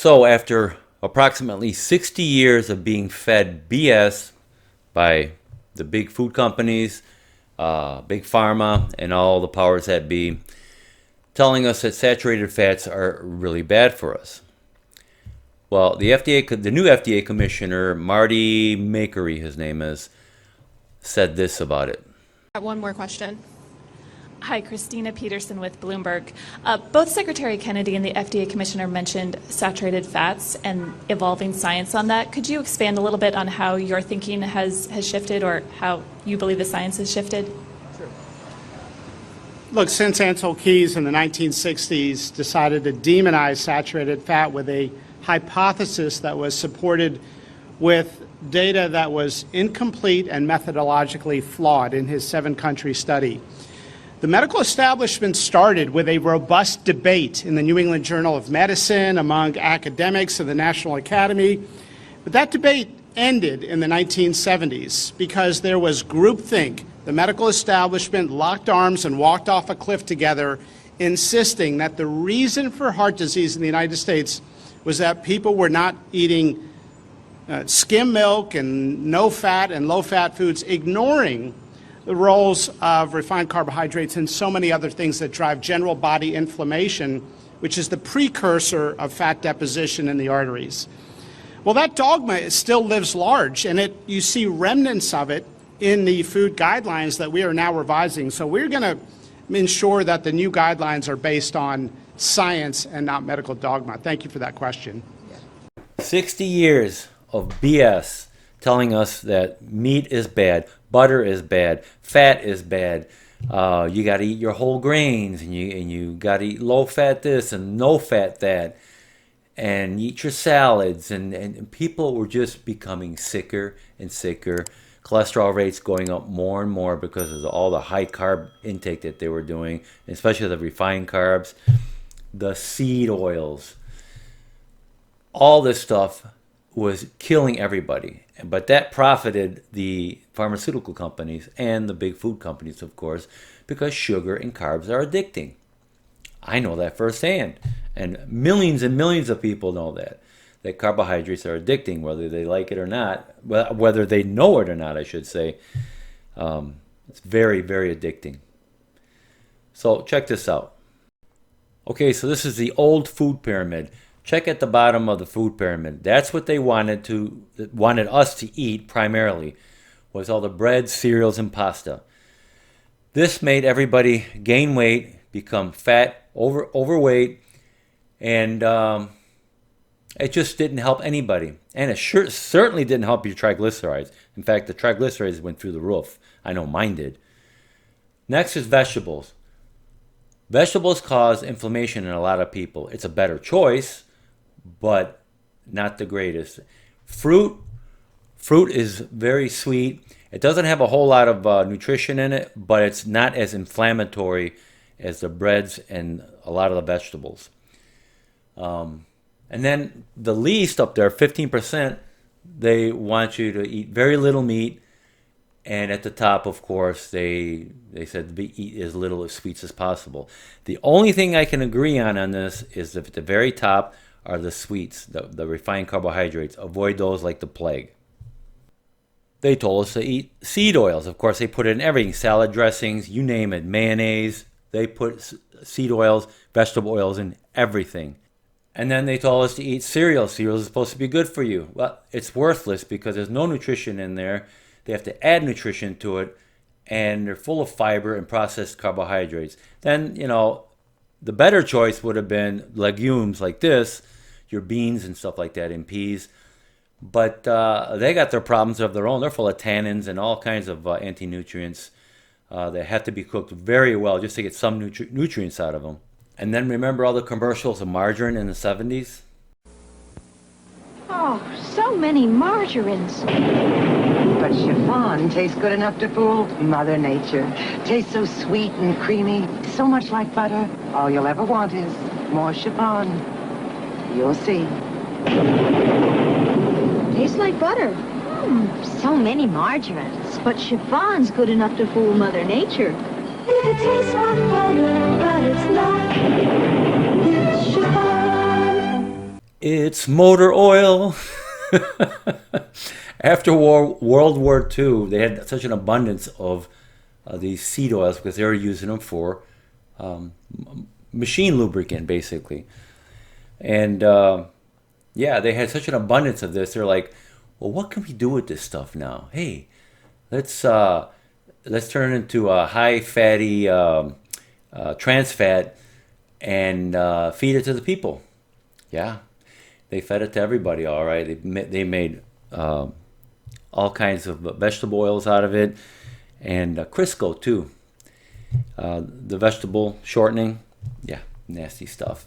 So after approximately 60 years of being fed BS by the big food companies, big pharma, and all the powers that be, telling us that saturated fats are really bad for us. Well, the new FDA commissioner, Marty Makary, his name is, said this about it. One more question. Hi, Christina Peterson with Bloomberg. Both Secretary Kennedy and the FDA Commissioner mentioned saturated fats and evolving science on that. Could you expand a little bit on how your thinking has shifted, or how you believe the science has shifted? Sure. Look, since Ancel Keys in the 1960s decided to demonize saturated fat with a hypothesis that was supported with data that was incomplete and methodologically flawed in his 7-country study, the medical establishment started with a robust debate in the New England Journal of Medicine among academics of the National Academy. But that debate ended in the 1970s because there was groupthink. The medical establishment locked arms and walked off a cliff together, insisting that the reason for heart disease in the United States was that people were not eating skim milk and no-fat and low-fat foods, ignoring the roles of refined carbohydrates and so many other things that drive general body inflammation, which is the precursor of fat deposition in the arteries. Well, that dogma still lives large, and you see remnants of it in the food guidelines that we are now revising. So we're going to ensure that the new guidelines are based on science and not medical dogma. Thank you for that question. 60 years of BS telling us that meat is bad, butter is bad, fat is bad. You got to eat your whole grains, and you got to eat low fat this and no fat that, and eat your salads. And people were just becoming sicker and sicker. Cholesterol rates going up more and more because of all the high carb intake that they were doing, especially the refined carbs, the seed oils. All this stuff was killing everybody. But that profited the pharmaceutical companies and the big food companies, of course, because sugar and carbs are addicting. I know that firsthand. And millions of people know that carbohydrates are addicting, whether they like it or not, whether they know it or not, I should say. It's very, very addicting. So check this out. Okay, so this is the old food pyramid. Check at the bottom of the food pyramid. That's what they wanted us to eat primarily, was all the bread, cereals, and pasta. This made everybody gain weight, become fat, overweight, and it just didn't help anybody. And it certainly didn't help your triglycerides. In fact, the triglycerides went through the roof. I know mine did. Next is vegetables. Vegetables cause inflammation in a lot of people. It's a better choice, but not the greatest. Fruit is very sweet. It doesn't have a whole lot of nutrition in it, but it's not as inflammatory as the breads and a lot of the vegetables. And then the least up there, 15%, they want you to eat very little meat. And at the top, of course, they said eat as little as sweets as possible. The only thing I can agree on this is that at the very top are the sweets, the refined carbohydrates. Avoid those like the plague. They told us to eat seed oils. Of course, they put it in everything, salad dressings, you name it, mayonnaise. They put seed oils, vegetable oils in everything. And then they told us to eat cereal. Cereal is supposed to be good for you. Well, it's worthless because there's no nutrition in there. They have to add nutrition to it, and they're full of fiber and processed carbohydrates. Then, the better choice would have been legumes like this, your beans and stuff like that, and peas. But they got their problems of their own. They're full of tannins and all kinds of anti-nutrients. They have to be cooked very well just to get some nutrients out of them. And then remember all the commercials of margarine in the 70s? Oh, so many margarines. But chiffon tastes good enough to fool Mother Nature. Tastes so sweet and creamy, so much like butter. All you'll ever want is more chiffon. You'll see. Tastes like butter. So many margarines. But chiffon's good enough to fool Mother Nature. It tastes like butter, but it's not. It's chiffon. It's motor oil. After World War II, they had such an abundance of these seed oils because they were using them for machine lubricant, basically. And yeah, they had such an abundance of this. They're like, well, what can we do with this stuff now? Hey, let's turn it into a high fatty trans fat and feed it to the people. Yeah, they fed it to everybody. All right, they made all kinds of vegetable oils out of it, and Crisco too. The vegetable shortening, yeah, nasty stuff.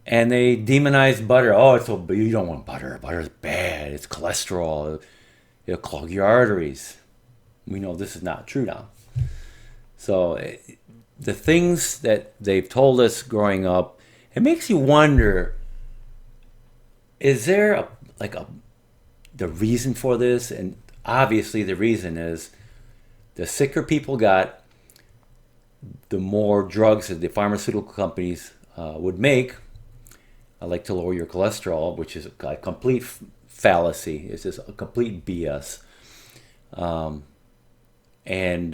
And they demonized butter. Oh, you don't want butter. Butter's bad. It's cholesterol. It'll clog your arteries. We know this is not true now. So the things that they've told us growing up, it makes you wonder, is there the reason for this? And obviously the reason is the sicker people got, the more drugs that the pharmaceutical companies would make, like to lower your cholesterol, which is a complete fallacy. It's just a complete BS. And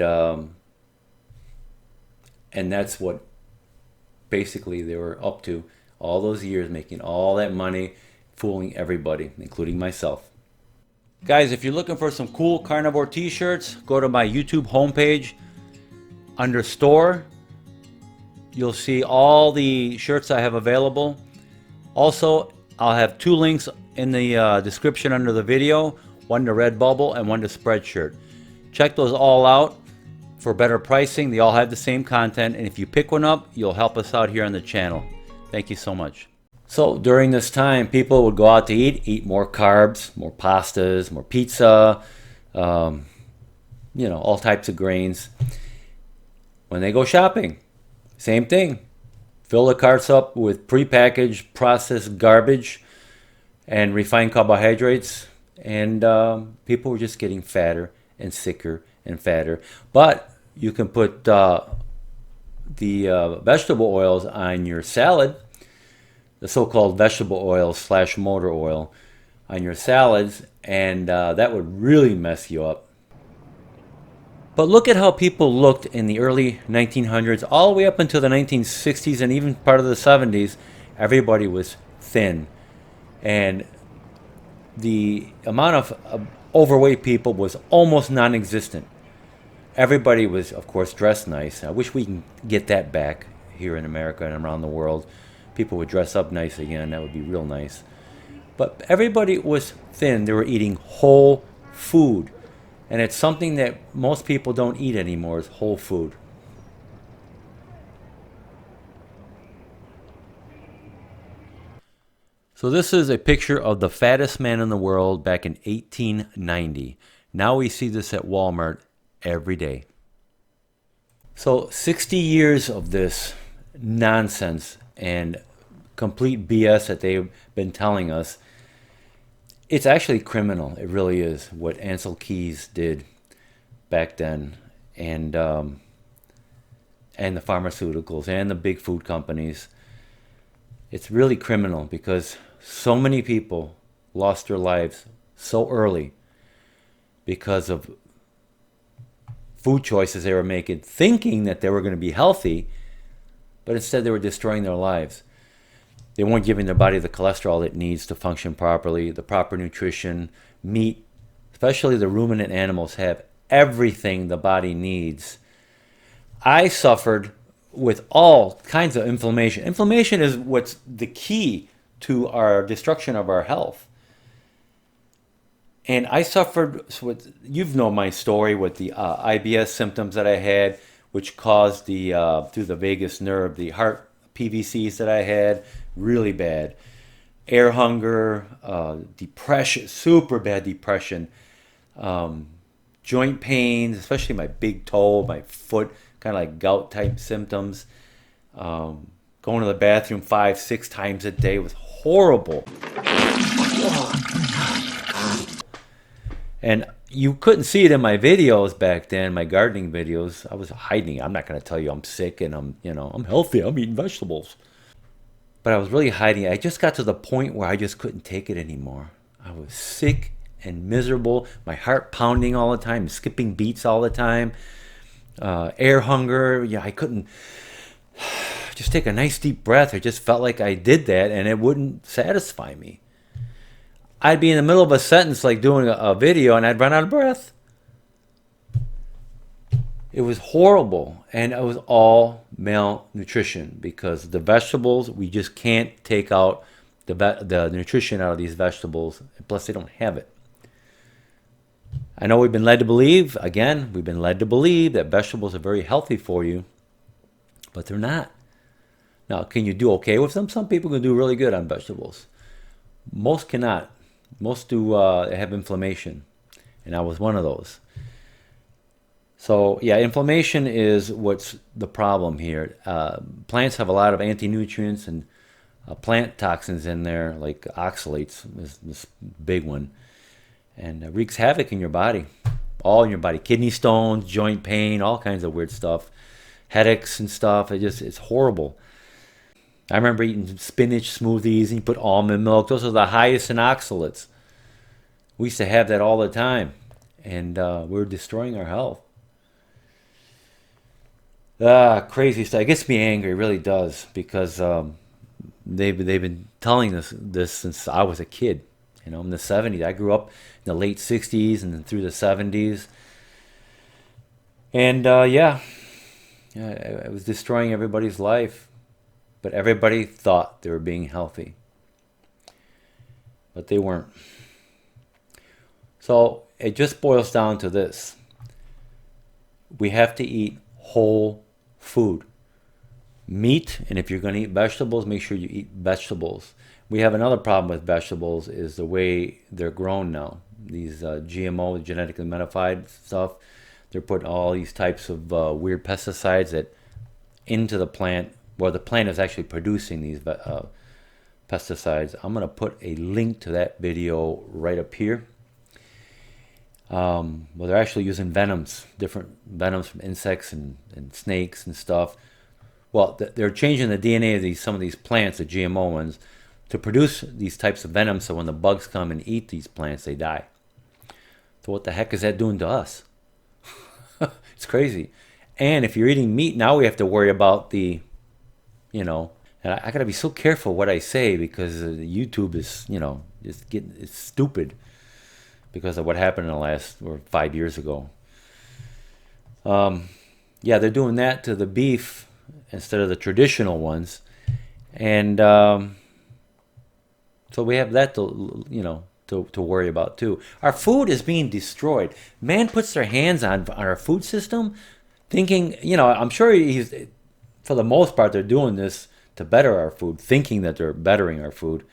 that's what basically they were up to all those years, making all that money, fooling everybody, including myself. Guys, if you're looking for some cool carnivore t-shirts, go to my YouTube homepage. Under store, you'll see all the shirts I have available. Also, I'll have 2 links in the description under the video, one to Redbubble and one to Spreadshirt. Check those all out for better pricing. They all have the same content, and if you pick one up, you'll help us out here on the channel. Thank you so much. So during this time, people would go out to eat more carbs, more pastas, more pizza, you know, all types of grains. When they go shopping, same thing. Fill the carts up with prepackaged processed garbage and refined carbohydrates, and people were just getting fatter and sicker and fatter. But you can put the vegetable oils on your salad, the so-called vegetable oil / motor oil on your salads, and that would really mess you up. But look at how people looked in the early 1900s, all the way up until the 1960s and even part of the 70s. Everybody was thin. And the amount of overweight people was almost non-existent. Everybody was, of course, dressed nice. I wish we can get that back here in America and around the world. People would dress up nice again. That would be real nice. But everybody was thin. They were eating whole food. And it's something that most people don't eat anymore, is whole food. So this is a picture of the fattest man in the world back in 1890. Now we see this at Walmart every day. So 60 years of this nonsense and complete BS that they've been telling us. It's actually criminal. It really is what Ancel Keys did back then, and the pharmaceuticals and the big food companies. It's really criminal because so many people lost their lives so early because of food choices they were making, thinking that they were going to be healthy, but instead they were destroying their lives. They weren't giving their body the cholesterol it needs to function properly, the proper nutrition. Meat, especially the ruminant animals, have everything the body needs. I suffered with all kinds of inflammation. Inflammation is what's the key to our destruction of our health. And I suffered with, you've known my story with the IBS symptoms that I had, which caused the through the vagus nerve, the heart PVCs that I had, really bad. Air hunger, depression, super bad depression, joint pains, especially my big toe, my foot, kind of like gout type symptoms. Going to the bathroom 5-6 times a day was horrible. And you couldn't see it in my videos back then, my gardening videos. I was hiding. I'm not going to tell you I'm sick and I'm healthy. I'm eating vegetables. but I was really hiding it. I just got to the point where I just couldn't take it anymore. I was sick and miserable, my heart pounding all the time, skipping beats all the time, air hunger. Yeah, I couldn't just take a nice deep breath. I just felt like I did that and it wouldn't satisfy me. I'd be in the middle of a sentence like doing a video and I'd run out of breath. It was horrible, and it was all malnutrition because the vegetables, we just can't take out the nutrition out of these vegetables, plus they don't have it. I know we've been led to believe, again, we've been led to believe that vegetables are very healthy for you, but they're not. Now, can you do okay with them? Some people can do really good on vegetables. Most cannot. Most do have inflammation, and I was one of those. So, yeah, inflammation is what's the problem here. Plants have a lot of anti-nutrients and plant toxins in there, like oxalates is this big one, and wreaks havoc in your body, all in your body. Kidney stones, joint pain, all kinds of weird stuff, headaches and stuff. It's horrible. I remember eating spinach smoothies and you put almond milk. Those are the highest in oxalates. We used to have that all the time, and we're destroying our health. Crazy stuff. It gets me angry, it really does, because they've been telling us this since I was a kid. You know, in the 70s. I grew up in the late 60s and then through the 70s. And yeah, it was destroying everybody's life. But everybody thought they were being healthy. But they weren't. So it just boils down to this. We have to eat whole food. Meat, and if you're going to eat vegetables, make sure you eat vegetables. We have another problem with vegetables is the way they're grown now. These GMO, genetically modified stuff, they're putting all these types of weird pesticides into the plant, where the plant is actually producing these pesticides. I'm going to put a link to that video right up here. Well, they're actually using venoms, different venoms from insects and snakes and stuff. Well, they're changing the DNA of some of these plants, the GMO ones, to produce these types of venoms, so when the bugs come and eat these plants, they die. So what the heck is that doing to us? It's crazy. And if you're eating meat, now we have to worry about the, and I got to be so careful what I say, because YouTube is, it's stupid because of what happened in the last 5 years ago. Yeah, they're doing that to the beef instead of the traditional ones, and so we have that to worry about too. Our food is being destroyed. Man puts their hands on our food system, thinking, I'm sure for the most part they're doing this to better our food, thinking that they're bettering our food,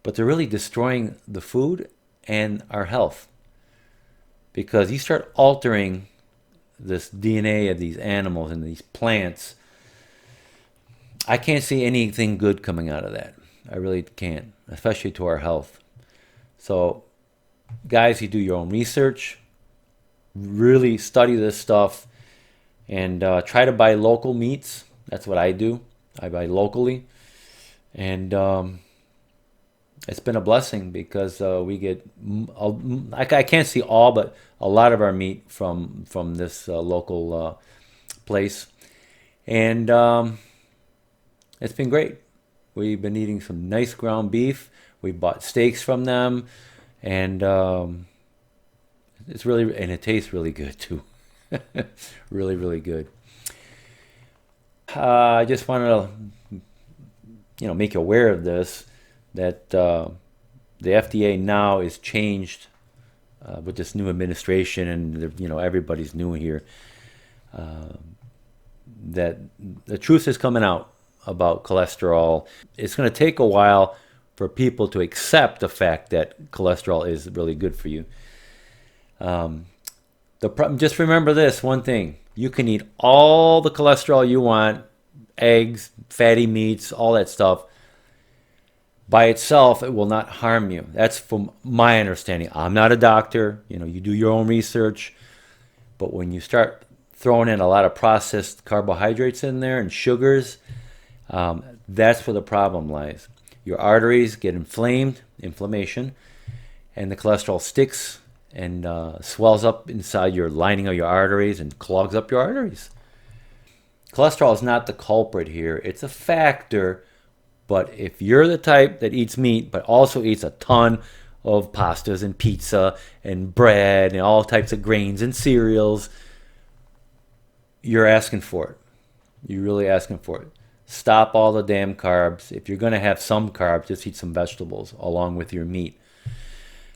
but they're really destroying the food and our health, because you start altering this DNA of these animals and these plants. I can't see anything good coming out of that. I really can't, especially to our health. So, guys, you do your own research, really study this stuff, and try to buy local meats. That's what I do. I buy locally, and it's been a blessing, because we get, I can't see all, but a lot of our meat from this local place, and it's been great. We've been eating some nice ground beef. We bought steaks from them, and it tastes really good too. Really, really good. I just wanted to, make you aware of this, that the FDA now is changed with this new administration, and everybody's new here. That the truth is coming out about cholesterol. It's going to take a while for people to accept the fact that cholesterol is really good for you. Just remember this one thing: you can eat all the cholesterol you want, eggs, fatty meats, all that stuff. By itself, it will not harm you. That's from my understanding. I'm not a doctor. You do your own research. But when you start throwing in a lot of processed carbohydrates in there and sugars, That's where the problem lies. Your arteries get inflammation, and the cholesterol sticks and swells up inside your lining of your arteries and clogs up your arteries. Cholesterol is not the culprit here. It's a factor, but if you're the type that eats meat but also eats a ton of pastas and pizza and bread and all types of grains and cereals, you're asking for it. You're really asking for it. Stop all the damn carbs. If you're going to have some carbs, just eat some vegetables along with your meat.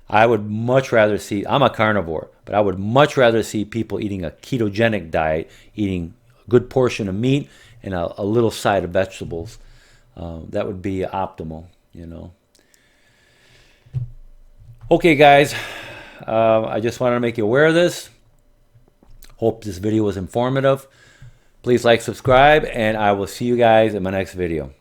I would much rather see, I'm a carnivore, but I would much rather see people eating a ketogenic diet, eating a good portion of meat and a little side of vegetables. That would be optimal, you know. Okay, guys, I just wanted to make you aware of this. Hope this video was informative. Please like, subscribe, and I will see you guys in my next video.